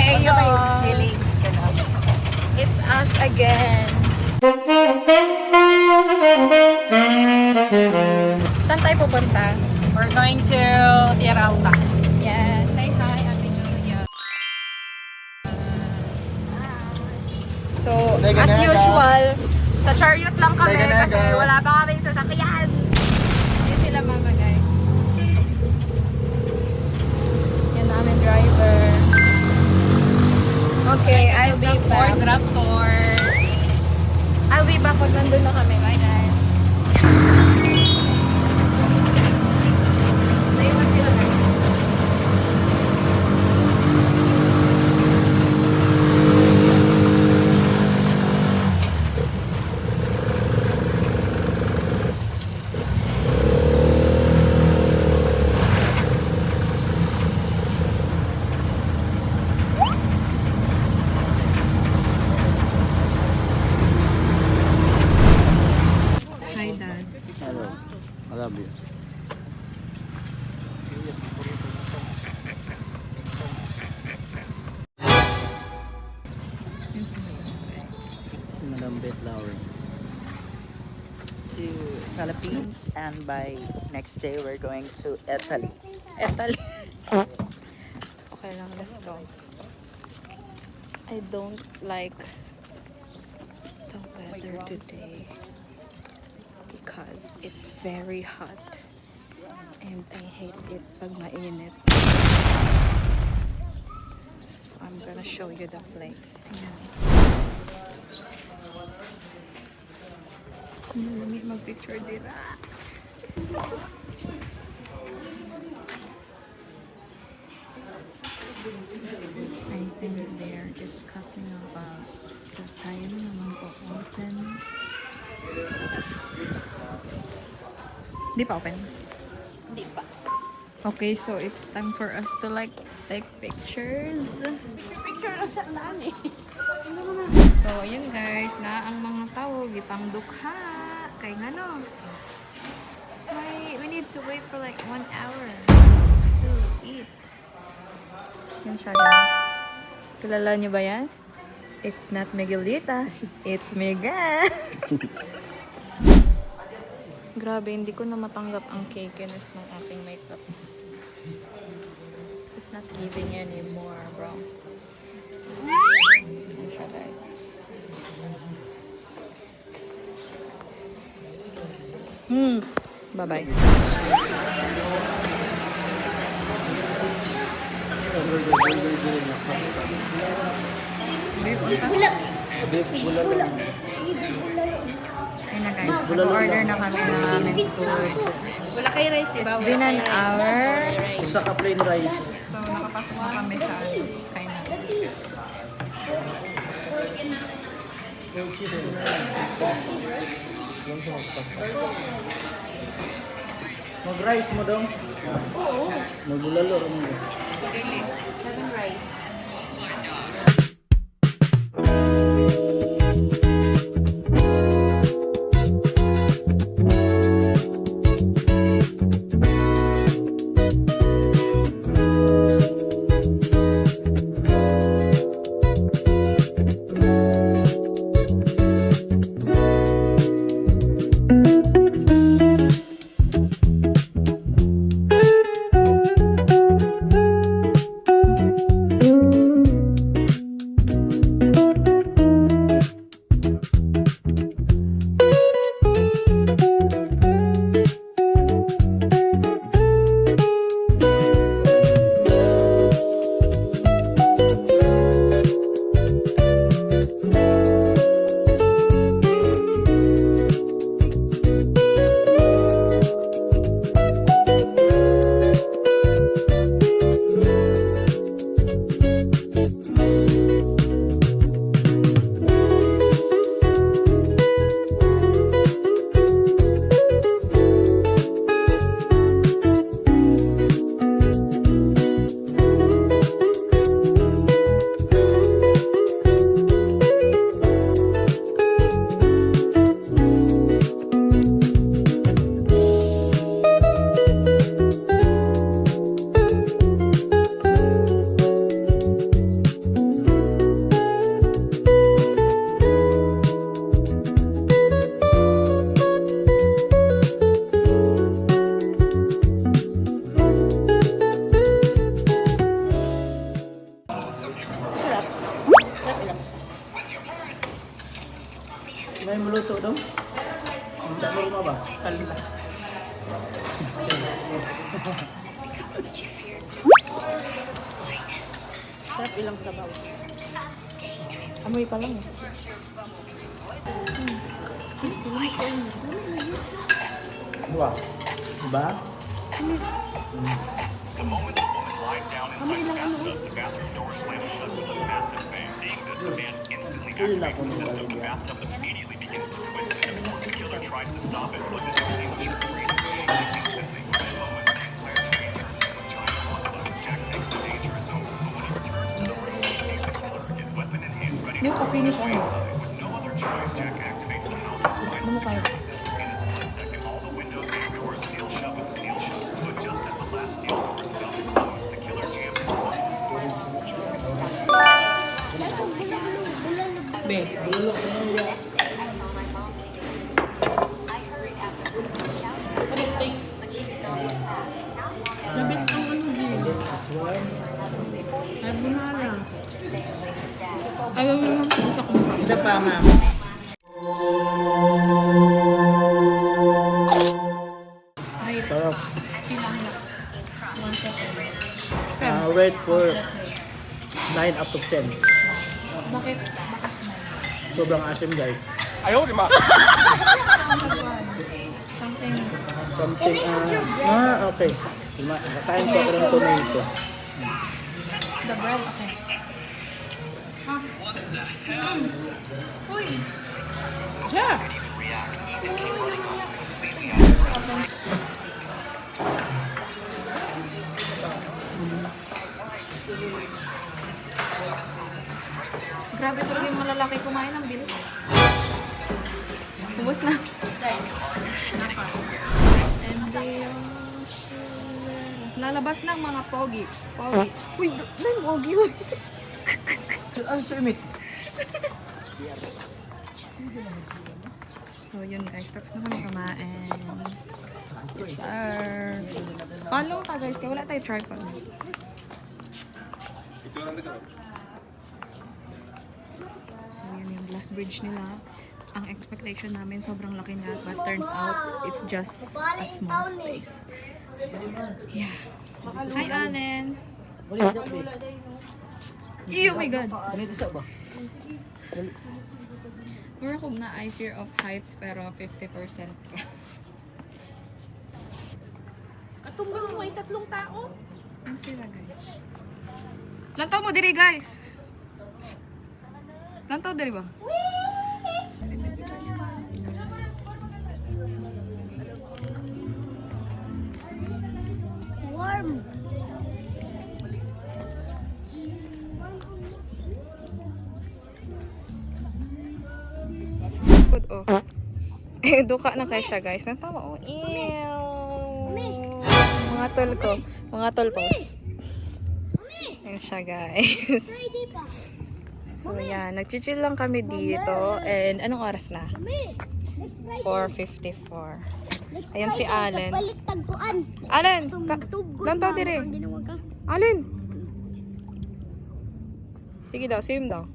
Ayo. Feelings ka na. It's us again. Saan tayo pupunta? We're going to Tierra Alta. Yes, say hi, Ate Julia. So, as usual, sa chariot lang kami kasi wala pa kaming sasakyan. Yan sila mama, guys. Yan namin driver. Okay, I'll be back. Ford Raptor. I'll be back pag nandun na kami. Bye, guys. Naiwan sila, guys. Hi, Dad. Hello. I love you. Si Madam Bet Lowry. To Philippines, and by next day we're going to Italy. Italy. Okay lang, let's go. I don't like the weather today because it's very hot and I hate it pag mainit. So I'm gonna show you the place. Malamig mag-picture dito. I think they are discussing about the time na mag-open. Di pa open? Hindi pa. Okay, so it's time for us to like take pictures. Picture na sa nani. So, ayun guys, na ang mga tao, gipang dukha. Kay nga no. We need to wait for like 1 hour to eat. Yan siya guys. Kilala niyo ba yan? It's not Miguelita. It's Miguel. Grabe, hindi ko na matanggap ang cakiness ng aking makeup. It's not giving anymore, bro. Yan siya guys. Bye-bye. Ayun na guys, order na kami ng aming food. Wala kay rice, di ba? It's been an hour. Isa ka plain rice. So, nakapasok na kami sa kainan. Mag-rice mo dong? Oo. Magbulalo mo. 7 rice. Sarap ilang sabaw. Amoy pa lang. Wow. Diba? The moment the woman lies down inside the bathtub, the bathroom door slams shut with a massive bang. Seeing this, a man instantly activates the system. The bathtub immediately begins to twist, and of course the killer tries to stop it, but this extinguisher freezes the angle instantly. Within moments, the entire train turns into a giant hot flash. Jack thinks the danger is over, but when he returns to the room, he sees the killer again, weapon in hand, ready to finish way inside. With no other choice, Jack activates the house's final security system. In a split second, all the windows and doors seal shut with steel shutters. So just as the last steel door is about to close, the killer jams his foot. Be, bulok na yun yan. Labis ang ano din. This is one. Carbonara. Ayaw mo lang sa kumpa. Isa pa, ma'am. Rate. Sarap. Ilang na. 1 to 10. Rate for 9 out of 10. Bakit? Sobrang asim guys. Something. Something, okay. Kakain ko ako ng tomato. The bread, okay. Huh? Uy! Yeah! Grabe talaga yung malalaki kumain ng bilis. Ubus na. And they lalabas ng mga pogi. Pogi. Uy, may pogi. Uy. Ano sa imit? So yun guys, tapos na kami kumain. Yes, sir. Follow ka guys, kaya wala tayo tripod. So yun yung glass bridge nila. Ang expectation namin sobrang laki niya, but turns out it's just a small space. Yeah. Hi Allen! Oh my god! Ganito sa ba? Mura kong na I fear of heights pero 50% ka. Katunggas mo ay 3 tao. Ano sila guys? Lantaw mo diri guys! Lantaw diri ba? Warm. Good, oh. Eh, duka na kayo siya, guys. Natawa, oh. Ew. Mga tol ko. Mga tol pose. Ayan siya, guys. Ready pa. So, yan. Nag-chill lang kami dito. And, anong oras na? Next Friday. 4:54. Ayan si Allen. Palit tagpuan. Allen! Lantaw dire. Allen! Sige daw, swim daw.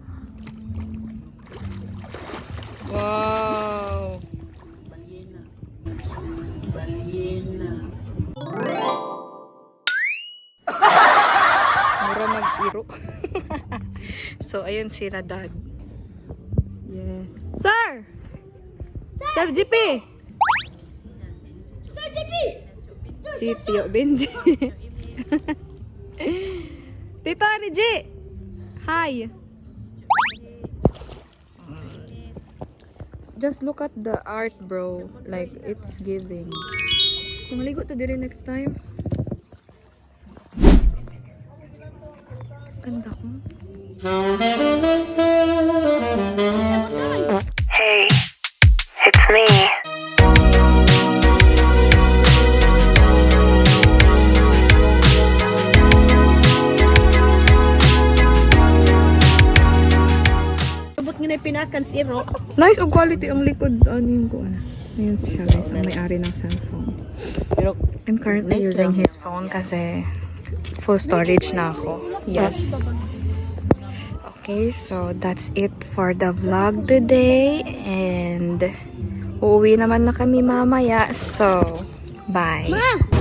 Wow! Mura mag-iro. So, ayun sila, dad. Yes. Sir! Sir GP! Sir JP! Si Tio Benji. Tito Ani G! Hi! Just look at the art, bro. Like, it's giving. Kung maligo ta dire next time. Ganda ko. Hey, it's me. Abot nga na pinakan si Iro. Nice og quality ang likod. Ano yung ko? Ayun siya guys, ang may-ari ng cellphone. Pero, I'm currently using his phone kasi full storage na ako. Yes. Okay, so that's it for the vlog today. And uuwi naman na kami mamaya. So, Bye. Ma!